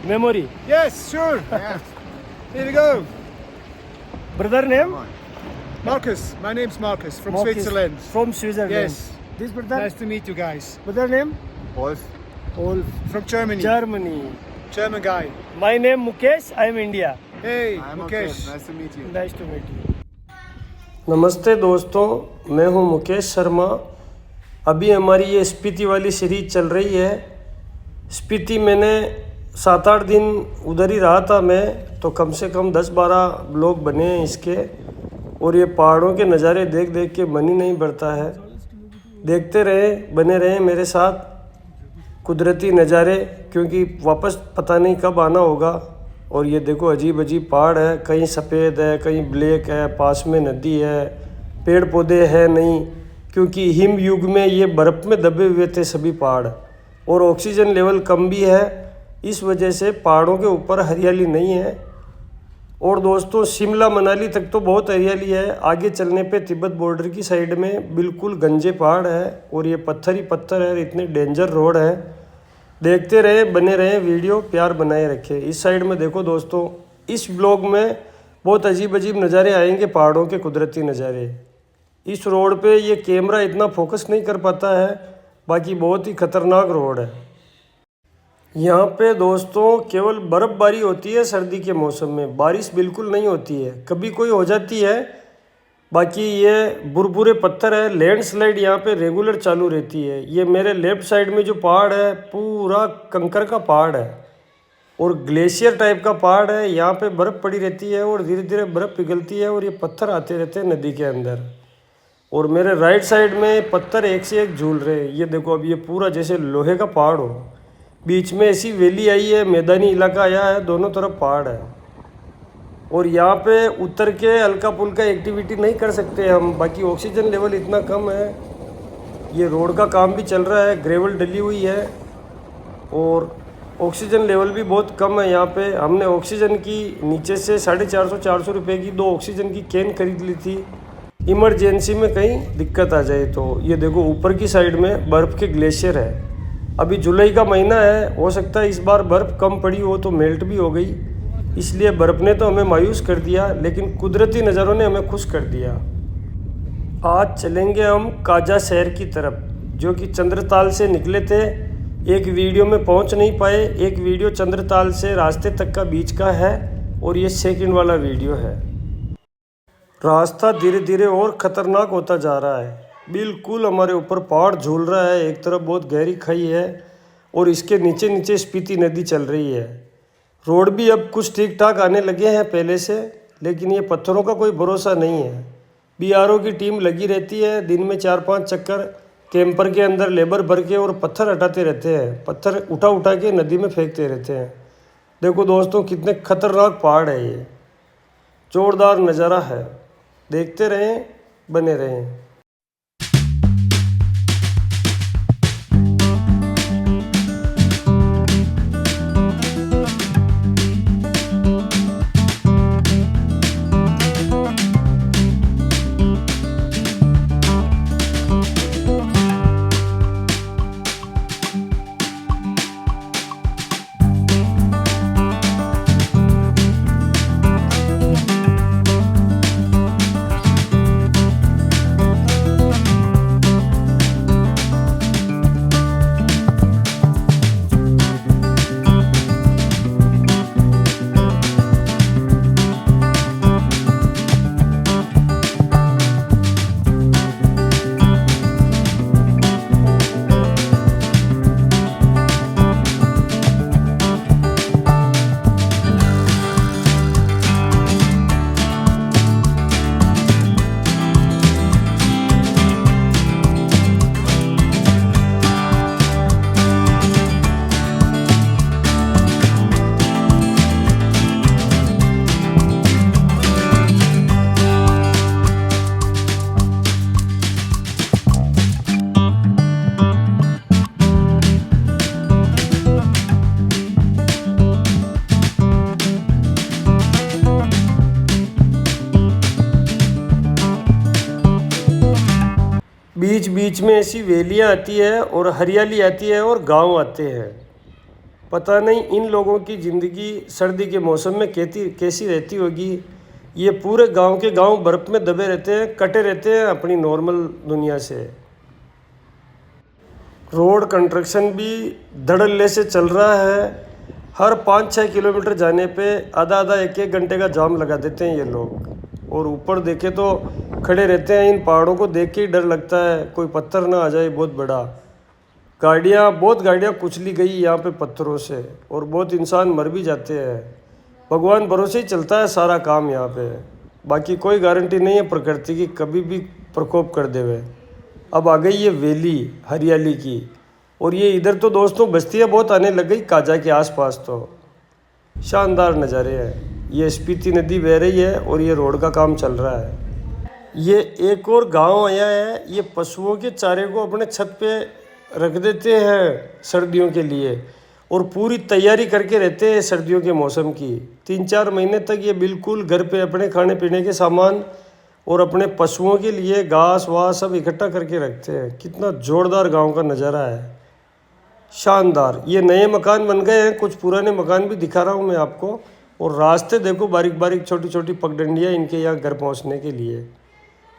memory. Yes, sure. Yes. Here we go. Brother name? Marcus. My name's Marcus from Marcus Switzerland. From Switzerland. Yes. This brother? Nice to meet you guys. Brother name? Wolf. Wolf. From Germany. Germany. German guy. My name Mukesh. I am India. Hey, I'm Mukesh. okay. Nice to meet you. Nice to meet you. नमस्ते दोस्तों, मैं हूं मुकेश शर्मा। अभी हमारी ये स्पीति वाली series चल रही है। स्पीति मैंने 7-8 दिन उधर ही रहा था मैं, तो कम से कम 10-12 ब्लॉग बने हैं इसके। और ये पहाड़ों के नज़ारे देख देख के मन ही नहीं भरता है। देखते रहे, बने रहे मेरे साथ कुदरती नज़ारे, क्योंकि वापस पता नहीं कब आना होगा। और ये देखो अजीब अजीब पहाड़ है, कहीं सफ़ेद है, कहीं ब्लैक है, पास में नदी है, पेड़ पौधे हैं नहीं, क्योंकि हिम युग में ये बर्फ़ में दबे हुए थे सभी पहाड़। और ऑक्सीजन लेवल कम भी है, इस वजह से पहाड़ों के ऊपर हरियाली नहीं है। और दोस्तों शिमला मनाली तक तो बहुत हरियाली है, आगे चलने पे तिब्बत बॉर्डर की साइड में बिल्कुल गंजे पहाड़ है और ये पत्थर ही पत्थर है, इतने डेंजर रोड है। देखते रहे, बने रहे, वीडियो प्यार बनाए रखे। इस साइड में देखो दोस्तों, इस ब्लॉग में बहुत अजीब अजीब नज़ारे आएंगे, पहाड़ों के कुदरती नज़ारे। इस रोड पे ये कैमरा इतना फोकस नहीं कर पाता है, बाकी बहुत ही ख़तरनाक रोड है। यहाँ पे दोस्तों केवल बर्फ़बारी होती है सर्दी के मौसम में, बारिश बिल्कुल नहीं होती है, कभी कोई हो जाती है। बाकी ये बुरबुरे पत्थर है, लैंडस्लाइड यहाँ पे रेगुलर चालू रहती है। ये मेरे लेफ़्ट साइड में जो पहाड़ है पूरा कंकर का पहाड़ है और ग्लेशियर टाइप का पहाड़ है। यहाँ पे बर्फ़ पड़ी रहती है और धीरे धीरे बर्फ़ पिघलती है और ये पत्थर आते रहते हैं नदी के अंदर। और मेरे राइट साइड में पत्थर एक से एक झूल रहे हैं। ये देखो, अब ये पूरा जैसे लोहे का पहाड़ हो, बीच में ऐसी वैली आई है, मैदानी इलाका आया है, दोनों तरफ पहाड़ है। और यहाँ पे उतर के हल्का फुल्का एक्टिविटी नहीं कर सकते हम, बाकी ऑक्सीजन लेवल इतना कम है। ये रोड का काम भी चल रहा है, ग्रेवल डली हुई है और ऑक्सीजन लेवल भी बहुत कम है यहाँ पे। हमने ऑक्सीजन की नीचे से 450-400 रुपये की 2 ऑक्सीजन की कैन खरीद ली थी, इमरजेंसी में कहीं दिक्कत आ जाए तो। ये देखो ऊपर की साइड में बर्फ़ के ग्लेशियर है। अभी जुलाई का महीना है, हो सकता है इस बार बर्फ़ कम पड़ी हो तो मेल्ट भी हो गई, इसलिए बर्फ़ ने तो हमें मायूस कर दिया, लेकिन कुदरती नज़ारों ने हमें खुश कर दिया। आज चलेंगे हम काजा शहर की तरफ, जो कि चंद्रताल से निकले थे। एक वीडियो में पहुंच नहीं पाए, एक वीडियो चंद्रताल से रास्ते तक का बीच का है और ये सेकंड वाला वीडियो है। रास्ता धीरे धीरे और ख़तरनाक होता जा रहा है, बिल्कुल हमारे ऊपर पहाड़ झूल रहा है। एक तरफ बहुत गहरी खाई है और इसके नीचे नीचे स्पीति नदी चल रही है। रोड भी अब कुछ ठीक ठाक आने लगे हैं पहले से, लेकिन ये पत्थरों का कोई भरोसा नहीं है। बीआरओ की टीम लगी रहती है, दिन में 4-5 चक्कर कैंपर के अंदर लेबर भर के और पत्थर हटाते रहते हैं, पत्थर उठा उठा के नदी में फेंकते रहते हैं। देखो दोस्तों कितने खतरनाक पहाड़ है, ये जोरदार नज़ारा है। देखते रहें, बने रहें। बीच बीच में ऐसी वैलियाँ आती है और हरियाली आती है और गांव आते हैं। पता नहीं इन लोगों की ज़िंदगी सर्दी के मौसम में कैसी रहती होगी। ये पूरे गांव के गांव बर्फ़ में दबे रहते हैं, कटे रहते हैं अपनी नॉर्मल दुनिया से। रोड कंस्ट्रक्शन भी धड़ल्ले से चल रहा है। हर 5-6 किलोमीटर जाने पे आधा आधा 1-1 घंटे का जाम लगा देते हैं ये लोग। और ऊपर देखे तो खड़े रहते हैं, इन पहाड़ों को देख के ही डर लगता है कोई पत्थर ना आ जाए बहुत बड़ा। बहुत गाड़ियाँ कुचली गई यहाँ पे पत्थरों से, और बहुत इंसान मर भी जाते हैं। भगवान भरोसे ही चलता है सारा काम यहाँ पे। बाकी कोई गारंटी नहीं है प्रकृति की कभी भी प्रकोप कर देवे। अब आ गई ये वैली हरियाली की, और ये इधर तो दोस्तों बस्तियाँ बहुत आने लग गई काजा के आसपास। तो शानदार नज़ारे हैं। ये स्पीति नदी बह रही है और ये रोड का काम चल रहा है। ये एक और गांव आया है। ये पशुओं के चारे को अपने छत पे रख देते हैं सर्दियों के लिए, और पूरी तैयारी करके रहते हैं सर्दियों के मौसम की। 3-4 महीने तक ये बिल्कुल घर पे अपने खाने पीने के सामान और अपने पशुओं के लिए घास वास सब इकट्ठा करके रखते हैं। कितना ज़ोरदार गांव का नज़ारा है, शानदार। ये नए मकान बन गए हैं, कुछ पुराने मकान भी दिखा रहा हूँ मैं आपको। और रास्ते देखो बारीक बारीक छोटी छोटी पगडंडियाँ इनके यहाँ घर पहुँचने के लिए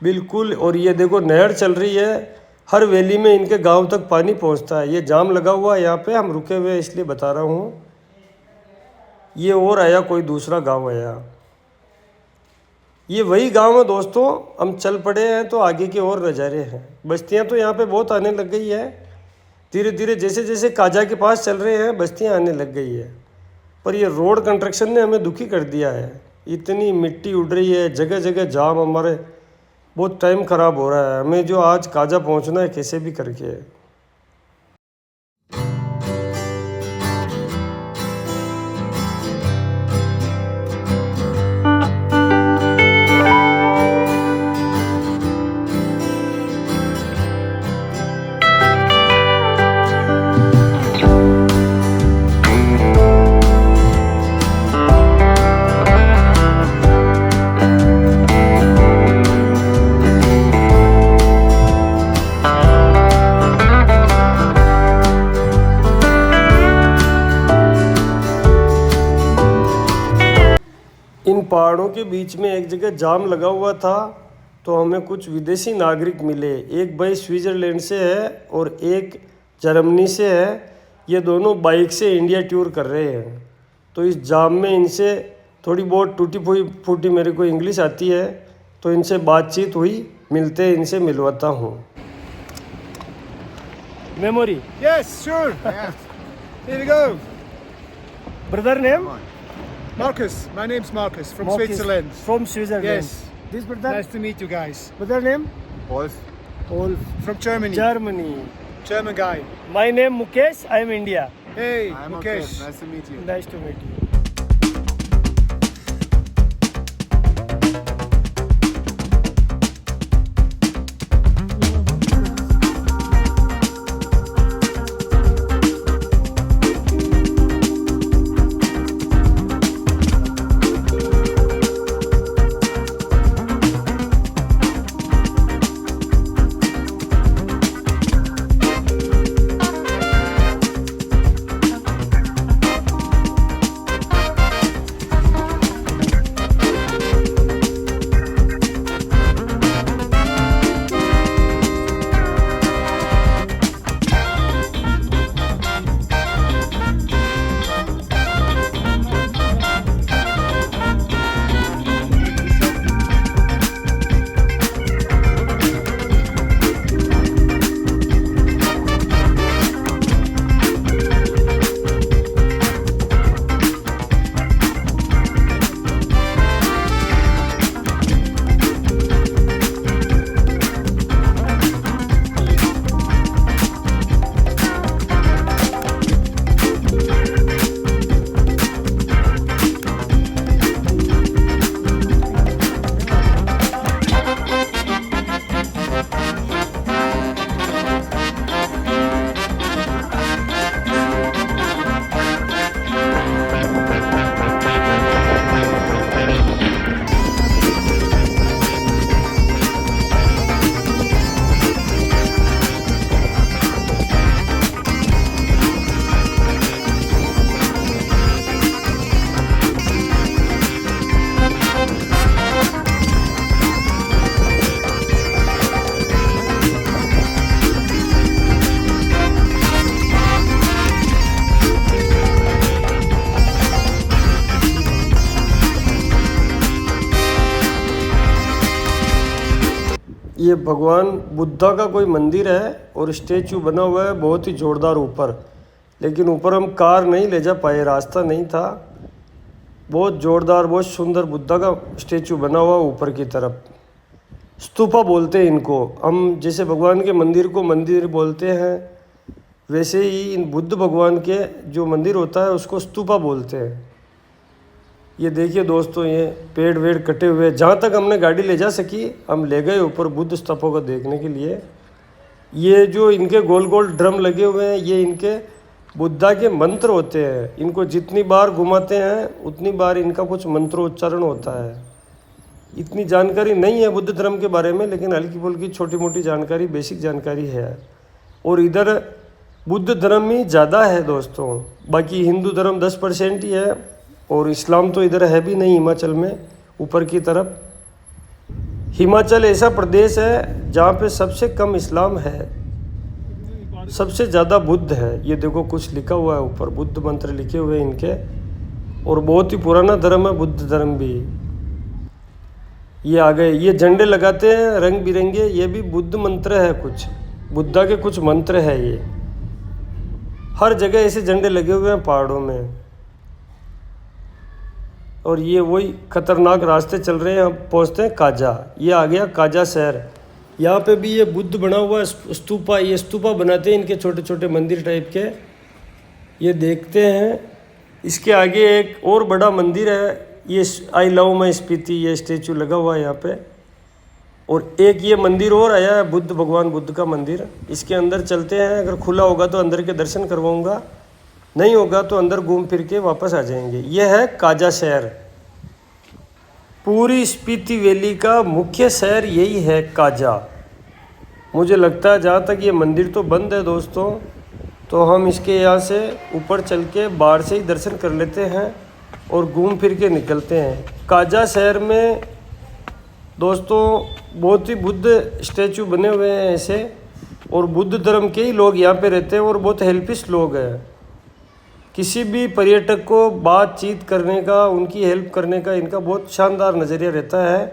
बिल्कुल। और ये देखो नहर चल रही है, हर वैली में इनके गांव तक पानी पहुंचता है। ये जाम लगा हुआ है यहाँ पे, हम रुके हुए इसलिए बता रहा हूँ। ये और आया कोई दूसरा गांव आया। ये वही गांव है दोस्तों, हम चल पड़े हैं तो आगे के और नज़ारे हैं। बस्तियाँ तो यहाँ पे बहुत आने लग गई है धीरे धीरे, जैसे जैसे काजा के पास चल रहे हैं बस्तियाँ आने लग गई है। पर ये रोड कंस्ट्रक्शन ने हमें दुखी कर दिया है। इतनी मिट्टी उड़ रही है, जगह जगह जाम, हमारे बहुत टाइम ख़राब हो रहा है। हमें जो आज काजा पहुंचना है कैसे भी करके। इन पहाड़ों के बीच में एक जगह जाम लगा हुआ था, तो हमें कुछ विदेशी नागरिक मिले। एक भाई स्विट्ज़रलैंड से है और एक जर्मनी से है। ये दोनों बाइक से इंडिया टूर कर रहे हैं। तो इस जाम में इनसे थोड़ी बहुत टूटी फूटी मेरे को इंग्लिश आती है, तो इनसे बातचीत हुई। मिलते हैं, इनसे मिलवाता हूँ। Memory Yes, sure. Here we go. Brother name Marcus. My name's Marcus from Switzerland. From Switzerland. Yes. This brother? Nice to meet you guys. Brother name? Wolf. Wolf. From Germany. Germany. German guy. My name Mukesh. I am India. Hey, I'm Mukesh. okay. Nice to meet you. Nice to meet you. ये भगवान बुद्धा का कोई मंदिर है और statue बना हुआ है बहुत ही जोरदार ऊपर, लेकिन ऊपर हम कार नहीं ले जा पाए, रास्ता नहीं था। बहुत जोरदार बहुत सुंदर बुद्धा का स्टेचू बना हुआ ऊपर की तरफ। स्तूपा बोलते हैं इनको। हम जैसे भगवान के मंदिर को मंदिर बोलते हैं, वैसे ही इन बुद्ध भगवान के जो मंदिर होता है उसको स्तूपा बोलते हैं। ये देखिए दोस्तों, ये पेड़ वेड़ कटे हुए, जहाँ तक हमने गाड़ी ले जा सकी हम ले गए ऊपर बुद्ध स्तूपों को देखने के लिए। ये जो इनके गोल गोल ड्रम लगे हुए हैं, ये इनके बुद्धा के मंत्र होते हैं। इनको जितनी बार घुमाते हैं उतनी बार इनका कुछ मंत्रोच्चारण होता है। इतनी जानकारी नहीं है बुद्ध धर्म के बारे में, लेकिन हल्की फुल्की छोटी मोटी जानकारी, बेसिक जानकारी है। और इधर बुद्ध धर्म ही ज़्यादा है दोस्तों, बाकी हिंदू धर्म 10% ही है, और इस्लाम तो इधर है भी नहीं हिमाचल में ऊपर की तरफ। हिमाचल ऐसा प्रदेश है जहाँ पे सबसे कम इस्लाम है, सबसे ज़्यादा बुद्ध है। ये देखो कुछ लिखा हुआ है ऊपर, बुद्ध मंत्र लिखे हुए हैं इनके, और बहुत ही पुराना धर्म है बुद्ध धर्म भी। ये आ गए, ये झंडे लगाते हैं रंग बिरंगे, ये भी बुद्ध मंत्र है, कुछ बुद्धा के कुछ मंत्र है। ये हर जगह ऐसे झंडे लगे हुए हैं पहाड़ों में। और ये वही खतरनाक रास्ते चल रहे हैं, हम पहुँचते हैं काजा। ये आ गया काजा शहर। यहाँ पे भी ये बुद्ध बना हुआ है स्तूपा। ये स्तूपा बनाते हैं इनके छोटे छोटे मंदिर टाइप के, ये देखते हैं। इसके आगे एक और बड़ा मंदिर है, ये आई लव माई स्पीति, ये स्टेचू लगा हुआ है यहाँ पे। और एक ये मंदिर और आया है बुद्ध भगवान बुद्ध का मंदिर। इसके अंदर चलते हैं, अगर खुला होगा तो अंदर के दर्शन करवाऊँगा, नहीं होगा तो अंदर घूम फिर के वापस आ जाएंगे। यह है काजा शहर। पूरी स्पीति वैली का मुख्य शहर यही है काजा। मुझे लगता है जहाँ तक ये मंदिर तो बंद है दोस्तों, तो हम इसके यहाँ से ऊपर चल के बाहर से ही दर्शन कर लेते हैं और घूम फिर के निकलते हैं। काजा शहर में दोस्तों बहुत ही बुद्ध स्टैचू बने हुए हैं ऐसे, और बुद्ध धर्म के ही लोग यहाँ पे रहते हैं और बहुत हेल्पिश लोग हैं। किसी भी पर्यटक को बातचीत करने का, उनकी हेल्प करने का इनका बहुत शानदार नज़रिया रहता है,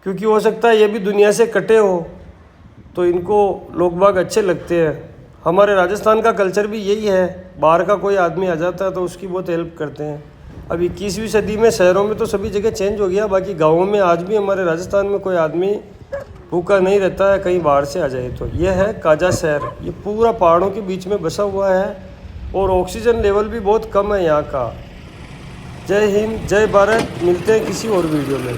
क्योंकि हो सकता है ये भी दुनिया से कटे हो तो इनको लोग बाग अच्छे लगते हैं। हमारे राजस्थान का कल्चर भी यही है, बाहर का कोई आदमी आ जाता है तो उसकी बहुत हेल्प करते हैं। अब 21वीं सदी में शहरों में तो सभी जगह चेंज हो गया, बाकी गाँवों में आज भी हमारे राजस्थान में कोई आदमी भूखा नहीं रहता है कहीं बाहर से आ जाए तो। यह है काजा शहर। ये पूरा पहाड़ों के बीच में बसा हुआ है और ऑक्सीजन लेवल भी बहुत कम है यहाँ का। जय हिंद, जय भारत। मिलते हैं किसी और वीडियो में।